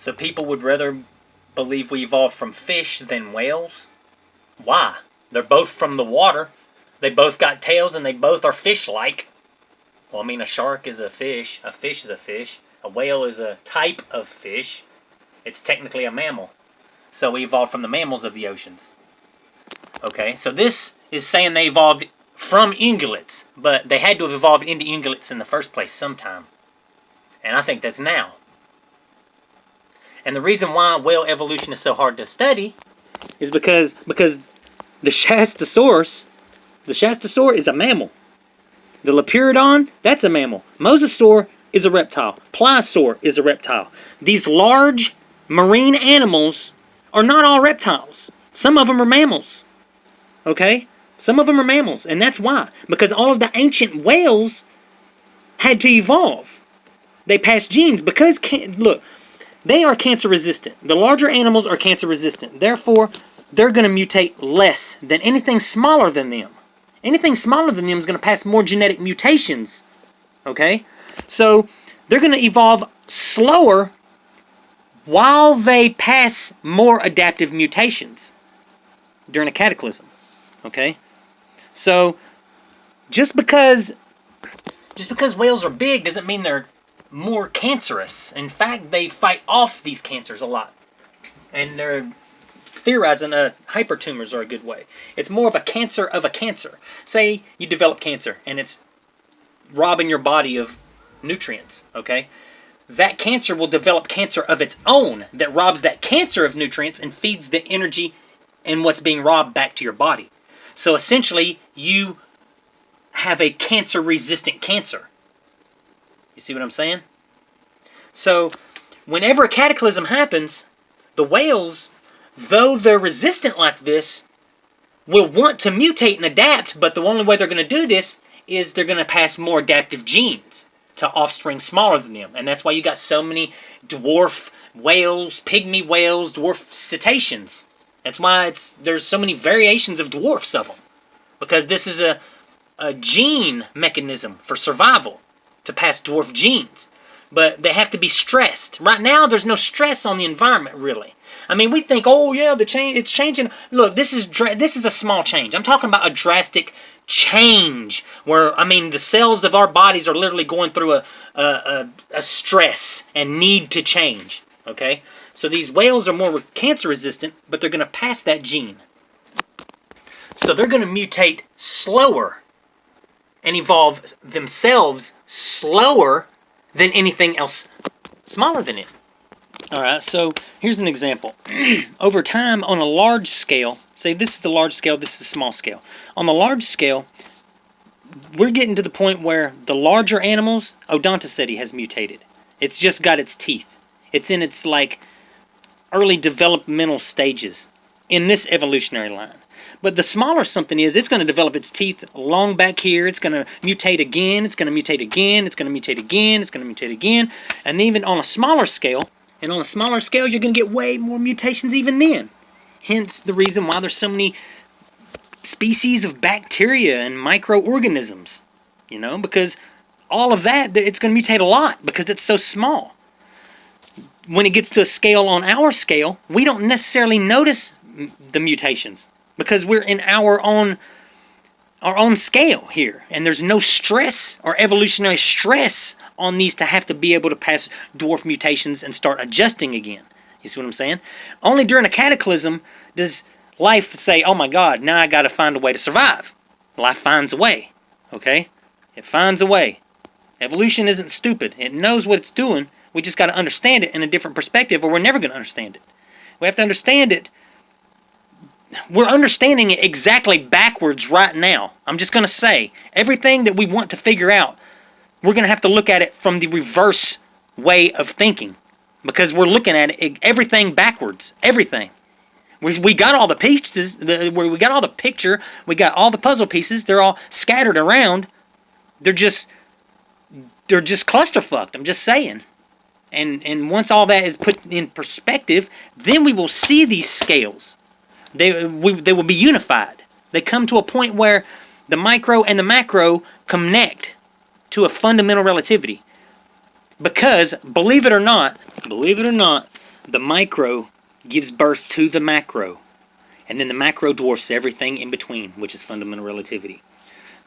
So people would rather believe we evolved from fish than whales. Why? They're both from the water. They both got tails and they both are fish-like. Well, I mean, a shark is a fish is a fish, a whale is a type of fish. It's technically a mammal. So we evolved from the mammals of the oceans. Okay, so this is saying they evolved from ungulates, but they had to have evolved into ungulates in the first place sometime. And I think that's now. And the reason why whale evolution is so hard to study is because the Shastosaurus is a mammal. The Lepirodon, that's a mammal. Mosasaur is a reptile. Pliosaur is a reptile. These large marine animals are not all reptiles. Some of them are mammals. Okay? Some of them are mammals. And that's why. Because all of the ancient whales had to evolve. They passed genes because, look, they are cancer resistant. The larger animals are cancer resistant. Therefore, they're going to mutate less than anything smaller than them. Anything smaller than them is going to pass more genetic mutations. Okay? So, they're going to evolve slower while they pass more adaptive mutations during a cataclysm. Okay? So, just because whales are big doesn't mean they're more cancerous. In fact, they fight off these cancers a lot. And they're theorizing hypertumors are a good way. It's more of a cancer of a cancer. Say you develop cancer and it's robbing your body of nutrients, okay? That cancer will develop cancer of its own that robs that cancer of nutrients and feeds the energy and what's being robbed back to your body. So essentially, you have a cancer-resistant cancer. You see what I'm saying? So, whenever a cataclysm happens, the whales, though they're resistant like this, will want to mutate and adapt, but the only way they're going to do this is they're going to pass more adaptive genes to offspring smaller than them. And that's why you got so many dwarf whales, pygmy whales, dwarf cetaceans. That's why there's so many variations of dwarfs of them. Because this is a gene mechanism for survival, to pass dwarf genes. But they have to be stressed. Right now, there's no stress on the environment, really. I mean, we think, oh yeah, it's changing. Look, this is a small change. I'm talking about a drastic change where, I mean, the cells of our bodies are literally going through a stress and need to change. Okay? So these whales are more cancer resistant, but they're going to pass that gene. So they're going to mutate slower and evolve themselves slower than anything else smaller than it. Alright, so here's an example. Over time, on a large scale, say this is the large scale, this is the small scale. On the large scale, we're getting to the point where the larger animals, Odontoceti has mutated. It's just got its teeth. It's in its, like, early developmental stages in this evolutionary line. But the smaller something is, it's going to develop its teeth long back here. It's going to mutate again. It's going to mutate again. It's going to mutate again. It's going to mutate again. And even on a smaller scale, you're going to get way more mutations even then. Hence the reason why there's so many species of bacteria and microorganisms. You know, because all of that, it's going to mutate a lot because it's so small. When it gets to a scale on our scale, we don't necessarily notice the mutations, because we're in our own scale here. And there's no stress or evolutionary stress on these to have to be able to pass dwarf mutations and start adjusting again. You see what I'm saying? Only during a cataclysm does life say, oh my God, now I got to find a way to survive. Life finds a way. Okay? It finds a way. Evolution isn't stupid. It knows what it's doing. We just got to understand it in a different perspective, or we're never going to understand it. We have to understand it. We're understanding it exactly backwards right now. I'm just going to say, everything that we want to figure out, we're going to have to look at it from the reverse way of thinking. Because we're looking at it, everything backwards. Everything. We got all the pieces, we got all the picture, we got all the puzzle pieces, they're all scattered around. They're just clusterfucked, I'm just saying. And once all that is put in perspective, then we will see these scales. They will be unified. They come to a point where the micro and the macro connect to a fundamental relativity. Because, believe it or not, The micro gives birth to the macro, and then the macro dwarfs everything in between, which is fundamental relativity.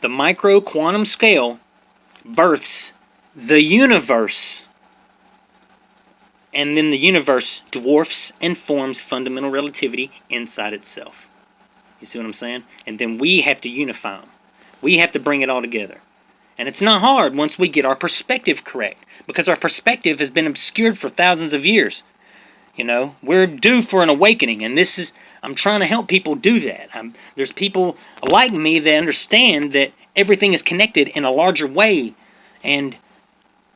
The micro quantum scale births the universe, and then the universe dwarfs and forms fundamental relativity inside itself. You see what I'm saying? And then we have to unify them. We have to bring it all together. And it's not hard once we get our perspective correct, because our perspective has been obscured for thousands of years. You know, we're due for an awakening, and I'm trying to help people do that. There's people like me that understand that everything is connected in a larger way, and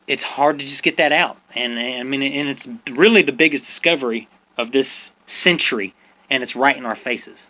it's hard to just get that out. And it's really the biggest discovery of this century, and it's right in our faces.